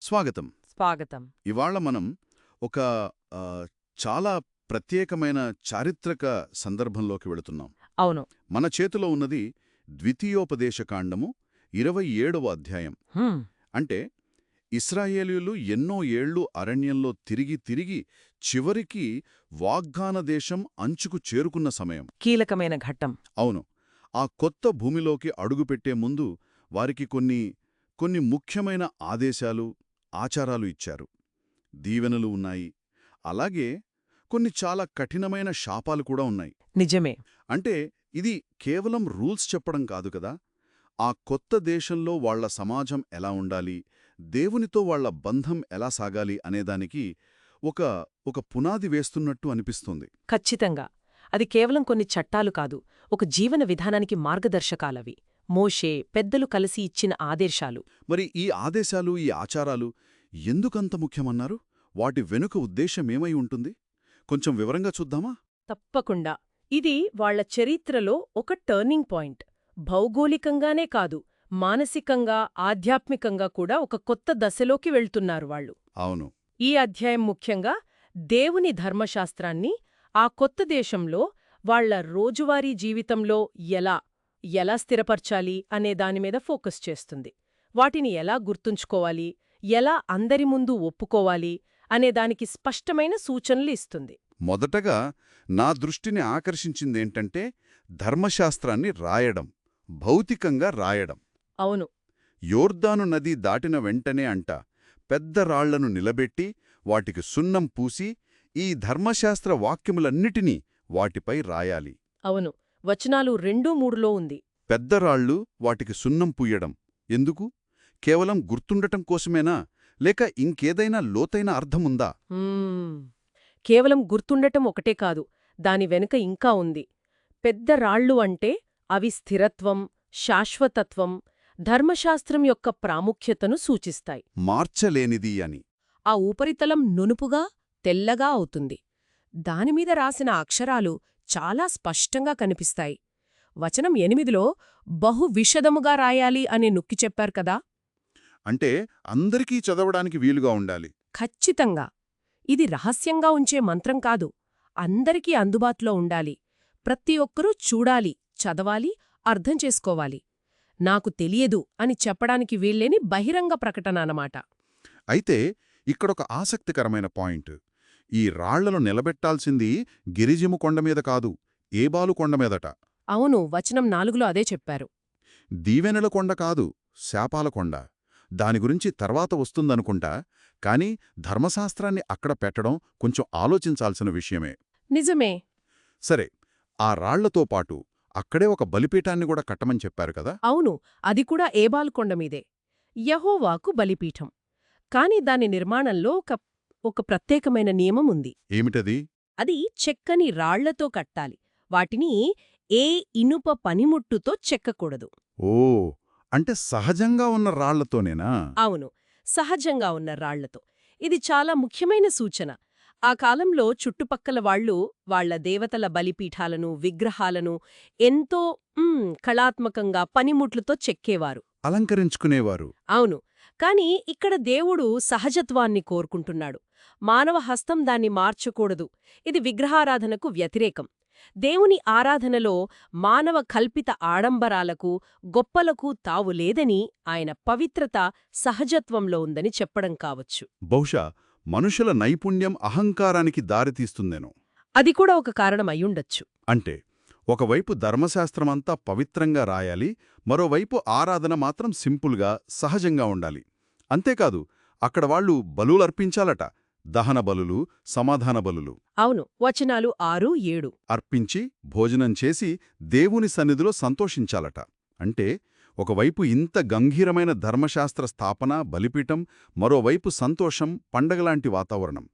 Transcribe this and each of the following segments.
స్వాగతం. స్వాగతం. ఇవాళ మనం ఒక చాలా ప్రత్యేకమైన చారిత్రక సందర్భంలోకి వెళుతున్నాం. అవును. మన చేతిలో ఉన్నది ద్వితీయోపదేశకాండము 27వ అధ్యాయం. హ్మ్. అంటే ఇశ్రాయేలీయులు ఎన్నో ఏళ్ళు అరణ్యంలో తిరిగి తిరిగి చివరికి వాగ్దాన దేశం అంచుకు చేరుకున్న సమయం. కీలకమైన ఘట్టం. అవును. ఆ కొత్త భూమిలోకి అడుగుపెట్టే ముందు వారికి కొన్ని ముఖ్యమైన ఆదేశాలు, ఆచారాలు ఇచ్చారు. దీవెనలు ఉన్నాయి. అలాగే కొన్ని చాలా కఠినమైన శాపాలు కూడా ఉన్నాయి. నిజమే. అంటే ఇది కేవలం రూల్స్ చెప్పడం కాదు కదా, ఆ కొత్త దేశంలో వాళ్ల సమాజం ఎలా ఉండాలి, దేవునితో వాళ్ల బంధం ఎలా సాగాలి అనేదానికి ఒక ఒక పునాది వేస్తున్నట్టు అనిపిస్తుంది. ఖచ్చితంగా. అది కేవలం కొన్ని చట్టాలు కాదు, ఒక జీవన విధానానికి మార్గదర్శకాలవి. మోషే, పెద్దలు కలిసి ఇచ్చిన ఆదేశాలు. మరి ఈ ఆదేశాలు, ఈ ఆచారాలు ఎందుకంత ముఖ్యమన్నారు? వాటి వెనుక ఉద్దేశమేమై ఉంటుంది? కొంచెం వివరంగా చూద్దామా? తప్పకుండా. ఇది వాళ్ల చరిత్రలో ఒక టర్నింగ్ పాయింట్. భౌగోళికంగానే కాదు, మానసికంగా, ఆధ్యాత్మికంగా కూడా ఒక కొత్త దశలోకి వెళ్తున్నారు వాళ్ళు. అవును. ఈ అధ్యాయం ముఖ్యంగా దేవుని ధర్మశాస్త్రాన్ని ఆ కొత్త దేశంలో వాళ్ల రోజువారీ జీవితంలో ఎలా స్థిరపర్చాలి అనే దానిమీద ఫోకస్ చేస్తుంది. వాటిని ఎలా గుర్తుంచుకోవాలి, ఎలా అందరి ముందు ఒప్పుకోవాలి అనేదానికి స్పష్టమైన సూచనలు ఇస్తుంది. మొదటగా నా దృష్టిని ఆకర్షించిందేంటంటే ధర్మశాస్త్రాన్ని రాయడం, భౌతికంగా రాయడం. అవును. యోర్దాను నది దాటిన వెంటనే పెద్ద రాళ్లను నిలబెట్టి వాటికి సున్నం పూసి ఈ ధర్మశాస్త్ర వాక్యములన్నిటినీ వాటిపై రాయాలి. అవును. వచనాలు 2-3లో ఉంది. పెద్ద రాళ్ళు వాటికి సున్నం పూయడం ఎందుకు? కేవలం గుర్తుండటం కోసమేనా, లేక ఇంకేదైనా లోతైన అర్థముందా? కేవలం గుర్తుండటం ఒకటే కాదు, దాని వెనుక ఇంకా ఉంది. పెద్ద రాళ్ళు అంటే అవి స్థిరత్వం, శాశ్వతత్వం, ధర్మశాస్త్రం యొక్క ప్రాముఖ్యతను సూచిస్తాయి. మార్చలేనిది అని. ఆ ఉపరితలం నునుపుగా, తెల్లగా అవుతుంది. దానిమీద రాసిన అక్షరాలు చాలా స్పష్టంగా కనిపిస్తాయి. వచనం 8లో బహు విశదముగా రాయాలి అని నొక్కి చెప్పారు కదా. అంటే అందరికీ చదవడానికి వీలుగా ఉండాలి. ఖచ్చితంగా. ఇది రహస్యంగా ఉంచే మంత్రం కాదు, అందరికీ అందుబాటులో ఉండాలి. ప్రతి ఒక్కరూ చూడాలి, చదవాలి, అర్థం చేసుకోవాలి. నాకు తెలియదు అని చెప్పడానికి వీల్లేని బహిరంగ ప్రకటన అన్నమాట. అయితే ఇక్కడొక ఆసక్తికరమైన పాయింట్. ఈ రాళ్లను నిలబెట్టాల్సింది గిరిజిము కొండమీద కాదు, ఏబాలు కొండమీదట. అవును, వచనం 4లో అదే చెప్పారు. దీవెనల కొండ కాదు, శాపాల కొండ. దాని గురించి తర్వాత వస్తుందనుకుంటా, కాని ధర్మశాస్త్రాన్ని అక్కడ పెట్టడం కొంచెం ఆలోచించాల్సిన విషయమే. నిజమే. సరే, ఆ రాళ్లతో పాటు అక్కడే ఒక బలిపీఠాన్ని కూడా కట్టమని చెప్పారు కదా. అవును, అది కూడా ఏబాలు కొండమీదే, యెహోవాకు బలిపీఠం. కాని దాని నిర్మాణంలో ఒక ప్రత్యేకమైన నియమం ఉంది. ఏమిటది? అది చెక్కని రాళ్లతో కట్టాలి. వాటిని ఏ ఇనుప పనిముట్టుతో చెక్కకూడదు. ఓ, అంటే సహజంగా ఉన్న రాళ్లతోనేనా? అవును, సహజంగా ఉన్న రాళ్లతో. ఇది చాలా ముఖ్యమైన సూచన. ఆ కాలంలో చుట్టుపక్కల వాళ్ల దేవతల బలిపీఠాలను, విగ్రహాలను ఎంతో కళాత్మకంగా పనిముట్లతో చెక్కేవారు, అలంకరించుకునేవారు. అవును. కాని ఇక్కడ దేవుడు సహజత్వాన్ని కోరుకుంటున్నాడు. మానవ హస్తం దాన్ని మార్చకూడదు. ఇది విగ్రహారాధనకు వ్యతిరేకం. దేవుని ఆరాధనలో మానవ కల్పిత ఆడంబరాలకు, గొప్పలకు తావులేదని, ఆయన పవిత్రత సహజత్వంలో ఉందని చెప్పడం కావచ్చు. బహుశా మనుషుల నైపుణ్యం అహంకారానికి దారితీస్తుందేనో. అది కూడా ఒక కారణం అయ్యుండొచ్చు. అంటే ఒకవైపు ధర్మశాస్త్రమంతా పవిత్రంగా రాయాలి, మరోవైపు ఆరాధన మాత్రం సింపుల్గా, సహజంగా ఉండాలి. అంతేకాదు, అక్కడ వాళ్ళు బలులర్పించాలట. దహన బలులు, సమాధాన బలులు. అవును, వచనాలు 6-7 అర్పించి భోజనం చేసి దేవుని సన్నిధిలో సంతోషించాలట. అంటే ఒకవైపు ఇంత గంభీరమైన ధర్మశాస్త్ర స్థాపన, బలిపీఠం, మరోవైపు సంతోషం, పండగలాంటి వాతావరణం.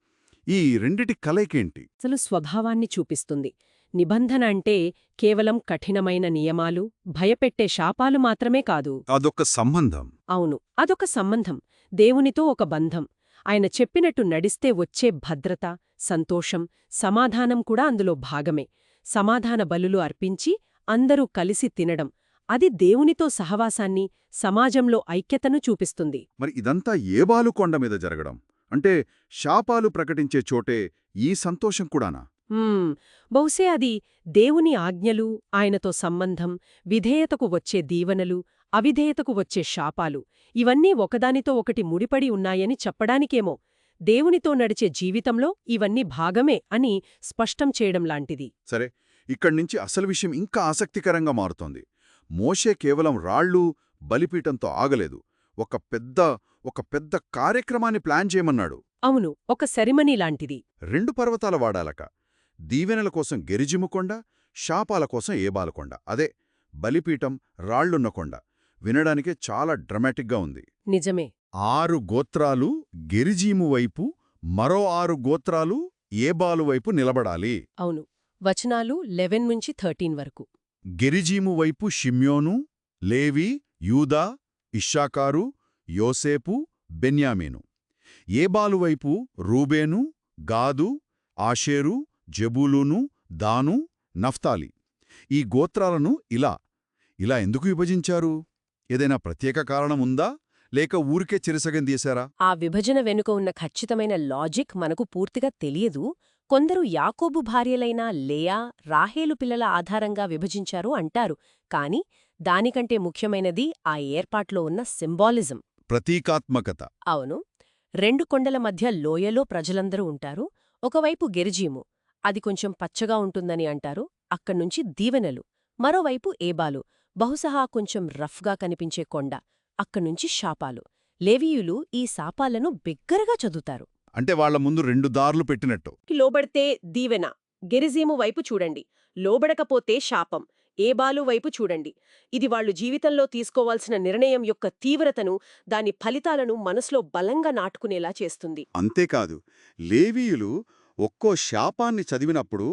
ఈ రెండిటి కలయికేంటి? అసలు స్వభావాన్ని చూపిస్తుంది. నిబంధన అంటే కేవలం కఠినమైన నియమాలు, భయపెట్టే శాపాలు మాత్రమే కాదు. అదొక సంబంధం. అవును, అదొక సంబంధం, దేవునితో ఒక బంధం. ఆయన చెప్పినట్టు నడిస్తే వచ్చే భద్రత, సంతోషం, సమాధానం కూడా అందులో భాగమే. సమాధాన బలులు అర్పించి అందరూ కలిసి తినడం, అది దేవునితో సహవాసాన్ని, సమాజంలో ఐక్యతను చూపిస్తుంది. మరి ఇదంతా ఏబాలు కొండ మీద జరగడం అంటే శాపాలు ప్రకటించే చోటే ఈ సంతోషం కూడానా? బహుశే అది దేవుని ఆజ్ఞలు, ఆయనతో సంబంధం, విధేయతకు వచ్చే దీవెనలు, అవిధేయతకు వచ్చే శాపాలు ఇవన్నీ ఒకదానితో ఒకటి ముడిపడి ఉన్నాయని చెప్పడానికేమో, దేవునితో నడిచే జీవితంలో ఇవన్నీ భాగమే అని స్పష్టం చేయడంలాంటిది. సరే, ఇక్కడ్నించి అసలు విషయం ఇంకా ఆసక్తికరంగా మారుతోంది. మోషే కేవలం రాళ్ళు, బలిపీఠంతో ఆగలేదు. ఒక పెద్ద కార్యక్రమాన్ని ప్లాన్ చేయమన్నాడు. అవును, ఒక సెరిమనీ లాంటిది. 2 పర్వతాల వాడాలక. దీవెనల కోసం గెరిజిము కొండ, శాపాల కోసం ఏబాలు కొండ. అదే బలిపీఠం, రాళ్లున్న కొండ. వినడానికే చాలా డ్రమాటిక్గా ఉంది. నిజమే. 6 గోత్రాలు గెరిజీము వైపు, మరో 6 గోత్రాలు ఏబాలు వైపు నిలబడాలి. అవును, వచనాలు 11-13 వరకు. గెరిజీము వైపు షిమ్యోను, లేవి, యూదా, ఇశ్శాకారు, యోసేపు, బెన్యామీను. ఏబాలు వైపు రూబేను, గాదు, ఆషేరు, జెబూలూను, దాను, నఫ్తాలి. ఈ గోత్రాలను ఇలా ఎందుకు విభజించారు? ఏదైనా ప్రత్యేక కారణముందా, లేక ఊరికే చిరసగం తీశారా? ఆ విభజన వెనుక ఉన్న ఖచ్చితమైన లాజిక్ మనకు పూర్తిగా తెలియదు. కొందరు యాకోబు భార్యలైన లేయా, రాహేలు పిల్లల ఆధారంగా విభజించారు అంటారు. కాని దానికంటే ముఖ్యమైనది ఆ ఏర్పాట్లో ఉన్న సింబాలిజం. ప్రతీకాత్మకత. అవును, 2 కొండల మధ్య లోయలో ప్రజలందరూ ఉంటారు. ఒకవైపు గెరిజీము, అది కొంచెం పచ్చగా ఉంటుందని అంటారు. అక్కడ్నుంచి దీవెనలు. మరోవైపు ఏబాలు, బహుశా కొంచెం రఫ్గా కనిపించే కొండ. అక్కడ్నుంచి శాపాలు. లేవీయులు ఈ శాపాలను బిగ్గరగా చదువుతారు. అంటే వాళ్ల ముందు 2 దారులు పెట్టినట్టు. లోబడితే దీవెన, గెరిజీము వైపు చూడండి. లోబడకపోతే శాపం, ఏబాలు వైపు చూడండి. ఇది వాళ్లు జీవితంలో తీసుకోవాల్సిన నిర్ణయం యొక్క తీవ్రతను, దాని ఫలితాలను మనసులో బలంగా నాటుకునేలా చేస్తుంది. అంతేకాదు, లేవీయులు ఒక్కో శాపాన్ని చదివినప్పుడు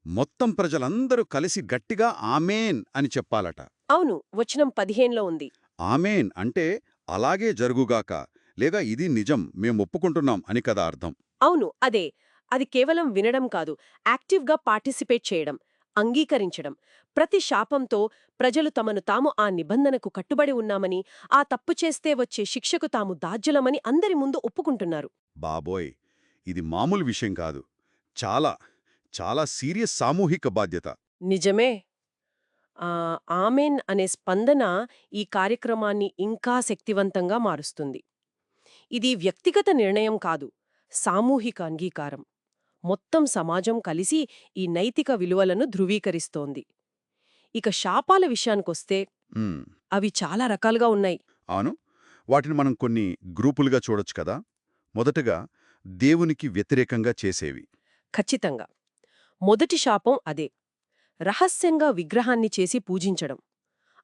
మొత్తం ప్రజలందరూ కలిసి గట్టిగా ఆమేన్ అని చెప్పాలట. అవును, వచనం 15లో ఉంది. ఆమేన్ అంటే అలాగే జరుగుగాక, లేదా ఇది నిజం, మేమొప్పుకుంటున్నాం అని కదా అర్థం. అవును, అదే. అది కేవలం వినడం కాదు, యాక్టివ్గా పార్టిసిపేట్ చేయడం, అంగీకరించడం. ప్రతి శాపంతో ప్రజలు తమను తాము ఆ నిబంధనకు కట్టుబడి ఉన్నామని, ఆ తప్పు చేస్తే వచ్చే శిక్షకు తాము దాజ్జలమని అందరి ముందు ఒప్పుకుంటున్నారు. బాబోయ్, ఇది మామూలు విషయం కాదు. చాలా సీరియస్ సామూహిక బాధ్యత. నిజమే. ఆమెన్ అనే స్పందన ఈ కార్యక్రమాన్ని ఇంకా శక్తివంతంగా మారుస్తుంది. ఇది వ్యక్తిగత నిర్ణయం కాదు, సామూహిక అంగీకారం. మొత్తం సమాజం కలిసి ఈ నైతిక విలువలను ధృవీకరిస్తోంది. ఇక శాపాల విషయానికొస్తే అవి చాలా రకాలుగా ఉన్నాయి. అవును, వాటిని మనం కొన్ని గ్రూపులుగా చూడొచ్చు కదా. మొదటగా దేవునికి వ్యతిరేకంగా చేసేవి. ఖచ్చితంగా. మొదటి శాపం అదే, రహస్యంగా విగ్రహాన్ని చేసి పూజించడం.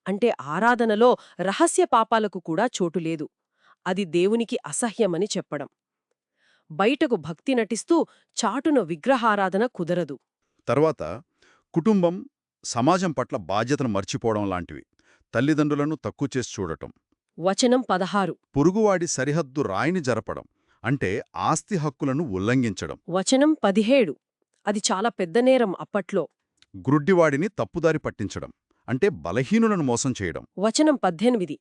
అంటే ఆరాధనలో రహస్య పాపాలకు కూడా చోటులేదు. అది దేవునికి అసహ్యమని చెప్పడం. బయటకు భక్తి నటిస్తూ చాటున విగ్రహారాధన కుదరదు. తర్వాత కుటుంబం, సమాజం పట్ల బాధ్యతను మర్చిపోవడం లాంటివి. తల్లిదండ్రులను తక్కువ చేసి చూడటం. వచనం 16. పొరుగువాడి సరిహద్దు రాయిని జరపడం అంటే ఆస్తి హక్కులను ఉల్లంఘించడం. వచనం 17. అది చాలా పెద్ద నేరం అప్పట్లో. గ్రుడ్డివాడిని తప్పుదారి పట్టించడం అంటే బలహీనులను మోసం చేయడం. వచనం 18.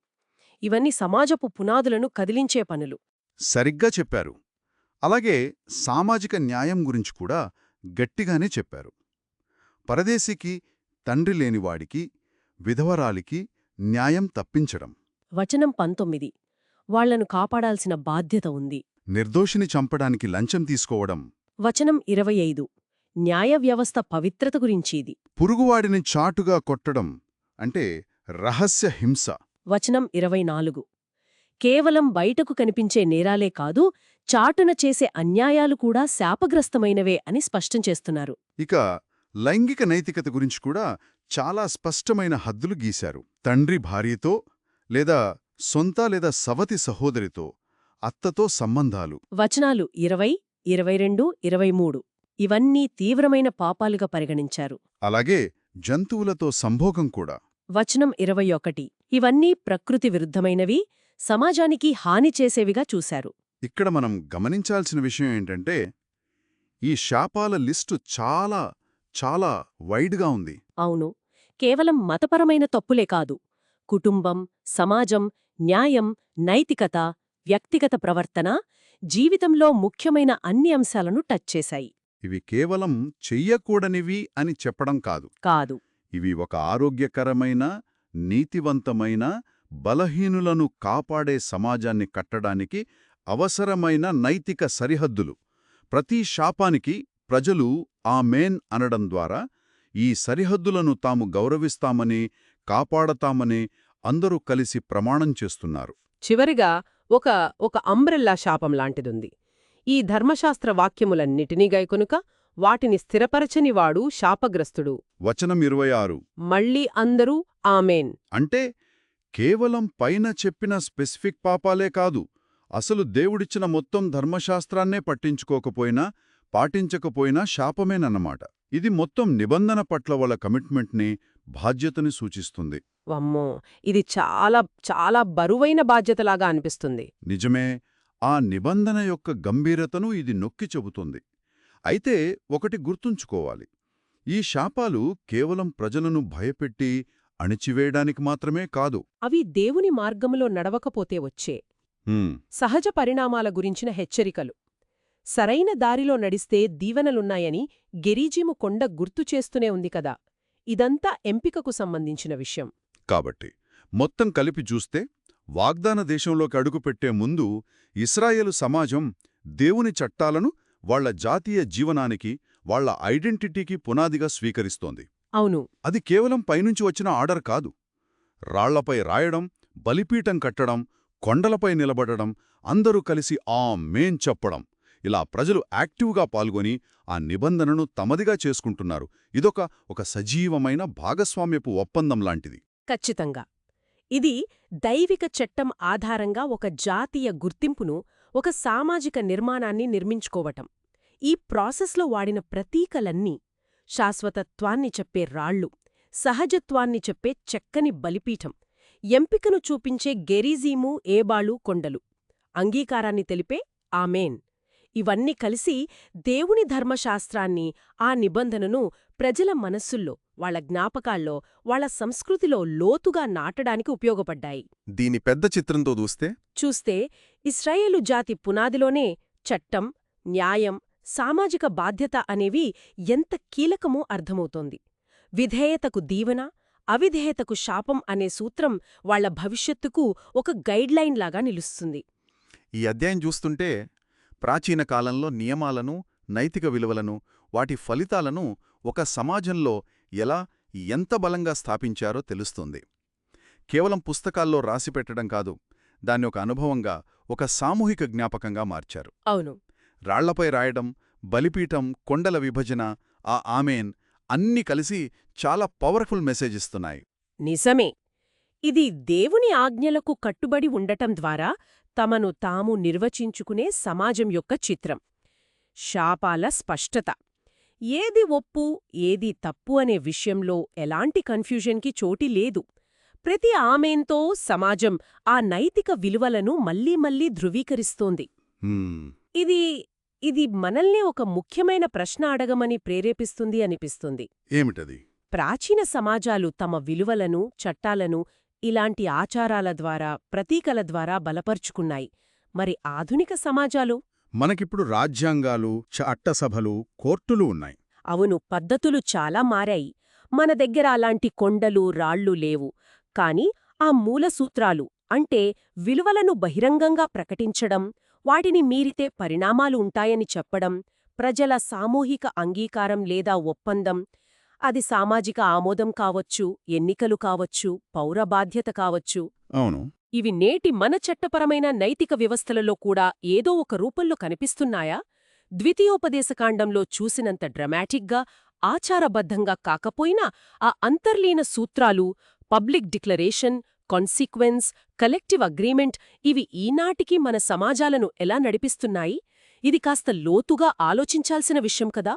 ఇవన్నీ సమాజపు పునాదులను కదిలించే పనులు. సరిగ్గా చెప్పారు. అలాగే సామాజిక న్యాయం గురించి కూడా గట్టిగానే చెప్పారు. పరదేశీకి, తండ్రి లేనివాడికి, విధవరాలికి న్యాయం తప్పించడం. వచనం 19. వాళ్లను కాపాడాల్సిన బాధ్యత ఉంది. నిర్దోషిని చంపడానికి లంచం తీసుకోవడం. వచనం 25. న్యాయ వ్యవస్థ పవిత్రత గురించిది. పురుగువాడిని చాటుగా కొట్టడం అంటే రహస్య హింస. వచనం 24. కేవలం బయటకు కనిపించే నేరాలే కాదు, చాటున చేసే అన్యాయాలు కూడా శాపగ్రస్తమైనవే అని స్పష్టం చేస్తున్నారు. ఇక లైంగిక నైతికత గురించి కూడా చాలా స్పష్టమైన హద్దులు గీశారు. తండ్రి భార్యతో, లేదా సొంత లేదా సవతి సహోదరితో, అత్తతో సంబంధాలు. వచనాలు 20, 22, 23 ఇవన్నీ తీవ్రమైన పాపాలుగా పరిగణించారు. అలాగే జంతువులతో సంభోగం కూడా. వచనం 21. ఇవన్నీ ప్రకృతి విరుద్ధమైనవి, సమాజానికి హాని చేసేవిగా చూశారు. ఇక్కడ మనం గమనించాల్సిన విషయం ఏంటంటే, ఈ శాపాల లిస్టు చాలా వైడ్గా ఉంది. అవును, కేవలం మతపరమైన తప్పులే కాదు, కుటుంబం, సమాజం, న్యాయం, నైతికత, వ్యక్తిగత ప్రవర్తన, జీవితంలో ముఖ్యమైన అన్ని అంశాలను టచ్ చేశాయి. ఇవి కేవలం చెయ్యకూడనివి అని చెప్పడం కాదు. ఇవి ఒక ఆరోగ్యకరమైన, నీతివంతమైన, బలహీనులను కాపాడే సమాజాన్ని కట్టడానికి అవసరమైన నైతిక సరిహద్దులు. ప్రతి శాపానికి ప్రజలు ఆమేన్ అనడం ద్వారా ఈ సరిహద్దులను తాము గౌరవిస్తామని, కాపాడతామని అందరూ కలిసి ప్రమాణం చేస్తున్నారు. చివరిగా ఒక అంబ్రెల్లా శాపం లాంటిదుంది. ఈ ధర్మశాస్త్ర వాక్యములన్నిటినీ గైకొనుక వాటిని స్థిరపరచనివాడు శాపగ్రస్తుడు. వచనం 26. మళ్ళీ అందరూ ఆమేన్. అంటే కేవలం పైన చెప్పిన స్పెసిఫిక్ పాపాలే కాదు, అసలు దేవుడిచ్చిన మొత్తం ధర్మశాస్త్రాన్నే పట్టించుకోకపోయినా, పాటించకపోయినా శాపమేనన్నమాట. ఇది మొత్తం నిబంధన పట్ల వాళ్ళ కమిట్మెంట్ని, బాధ్యతని సూచిస్తుంది. వమ్మో, ఇది చాలా చాలా బరువైన బాధ్యతలాగా అనిపిస్తుంది. నిజమే, ఆ నిబంధన యొక్క గంభీరతను ఇది నొక్కి చెబుతుంది. అయితే ఒకటి గుర్తుంచుకోవాలి, ఈ శాపాలు కేవలం ప్రజలను భయపెట్టి అణిచివేయడానికి మాత్రమే కాదు. అవి దేవుని మార్గంలో నడవకపోతే వచ్చే సహజ పరిణామాల గురించిన హెచ్చరికలు. సరైన దారిలో నడిస్తే దీవెనలున్నాయని గెరీజీము కొండ గుర్తుచేస్తూనే ఉంది కదా. ఇదంతా ఎంపికకు సంబంధించిన విషయం. కాబట్టి మొత్తం కలిపి చూస్తే వాగ్దాన దేశంలోకి అడుగుపెట్టే ముందు ఇశ్రాయేలు సమాజం దేవుని చట్టాలను వాళ్ల జాతీయ జీవనానికి, వాళ్ల ఐడెంటిటీకి పునాదిగా స్వీకరిస్తోంది. అవును. అది కేవలం పైనుంచి వచ్చిన ఆర్డర్ కాదు. రాళ్లపై రాయడం, బలిపీఠం కట్టడం, కొండలపై నిలబడడం, అందరూ కలిసి ఆమేన్ చెప్పడం, ఇలా ప్రజలు యాక్టివ్గా పాల్గొని ఆ నిబంధనను తమదిగా చేసుకుంటున్నారు. ఇదొక సజీవమైన భాగస్వామ్యపు ఒప్పందం లాంటిది. ఖచ్చితంగా. ఇది దైవిక చట్టం ఆధారంగా ఒక జాతీయ గుర్తింపును, ఒక సామాజిక నిర్మాణాన్ని నిర్మించుకోవటం. ఈ ప్రాసెస్లో వాడిన ప్రతీకలన్నీ శాశ్వతత్వాన్ని చెప్పే రాళ్ళు, సహజత్వాన్ని చెప్పే చెక్కని బలిపీఠం, ఎంపికను చూపించే గెరీజీము, ఏబాళు కొండలు, అంగీకారాన్ని తెలిపే ఆమేన్, ఇవన్నీ కలిసి దేవుని ధర్మశాస్త్రాన్ని, ఆ నిబంధనను ప్రజల మనస్సుల్లో, వాళ్ల జ్ఞాపకాల్లో, వాళ్ల సంస్కృతిలో లోతుగా నాటడానికి ఉపయోగపడ్డాయి. దీని పెద్ద చిత్రంతో చూస్తే ఇశ్రాయేలు జాతి పునాదిలోనే చట్టం, న్యాయం, సామాజిక బాధ్యత అనేవి ఎంత కీలకమో అర్థమవుతోంది. విధేయతకు దీవెన, అవిధేయతకు శాపం అనే సూత్రం వాళ్ల భవిష్యత్తుకు ఒక గైడ్లైన్ లాగా నిలుస్తుంది. ఈ అధ్యాయం చూస్తుంటే ప్రాచీన కాలంలో నియమాలను, నైతిక విలువలను, వాటి ఫలితాలను ఒక సమాజంలో ఎంత బలంగా స్థాపించారో తెలుస్తుంది. కేవలం పుస్తకాల్లో రాసిపెట్టడం కాదు, దాన్ని ఒక అనుభవంగా, ఒక సామూహిక జ్ఞాపకంగా మార్చారు. అవును. రాళ్లపై రాయడం, బలిపీఠం, కొండల విభజన, ఆ ఆమేన్ అన్నీ కలిసి చాలా పవర్ఫుల్ మెసేజ్ ఇస్తున్నాయి. నిజమే. ఇది దేవుని ఆజ్ఞలకు కట్టుబడి ఉండటం ద్వారా తమను తాము నిర్వచించుకునే సమాజం యొక్క చిత్రం. శాపాల స్పష్టత. ఏది ఒప్పు, ఏది తప్పు అనే విషయంలో ఎలాంటి కన్ఫ్యూజన్కి చోటి లేదు. ప్రతి ఆమేన్తో సమాజం ఆ నైతిక విలువలను మళ్లీ మళ్లీ ధృవీకరిస్తోంది. ఇది మనల్ని ఒక ముఖ్యమైన ప్రశ్న అడగమని ప్రేరేపిస్తుంది అనిపిస్తుంది. ఏమిటది? ప్రాచీన సమాజాలు తమ విలువలను, చట్టాలను ఇలాంటి ఆచారాల ద్వారా, ప్రతీకల ద్వారా బలపరుచుకున్నాయి. మరి ఆధునిక సమాజాలు? మనకిప్పుడు రాజ్యాంగాలు, చట్టసభలు, కోర్టులు ఉన్నాయి. అవును, పద్ధతులు చాలా మారాయి. మన దగ్గర అలాంటి కొండలు, రాళ్ళు లేవు. కాని ఆ మూలసూత్రాలు, అంటే విలువలను బహిరంగంగా ప్రకటించడం, వాటిని మీరితే పరిణామాలు ఉంటాయని చెప్పడం, ప్రజల సామూహిక అంగీకారం లేదా ఒప్పందం, అది సామాజిక ఆమోదం కావచ్చు, ఎన్నికలు కావచ్చు, పౌర బాధ్యత కావచ్చు. అవును. ఇవి నేటి మన చట్టపరమైన నైతిక వ్యవస్థలలో కూడా ఏదో ఒక రూపంలో కనిపిస్తున్నాయా? ద్వితీయోపదేశకాండంలో చూసినంత డ్రమాటిక్గా, ఆచారబద్ధంగా కాకపోయినా ఆ అంతర్లీన సూత్రాలు, public declaration, consequence, collective agreement ఇవి ఈనాటికి మన సమాజాలను ఎలా నడిపిస్తున్నాయి? ఇది కాస్త లోతుగా ఆలోచించాల్సిన విషయం కదా.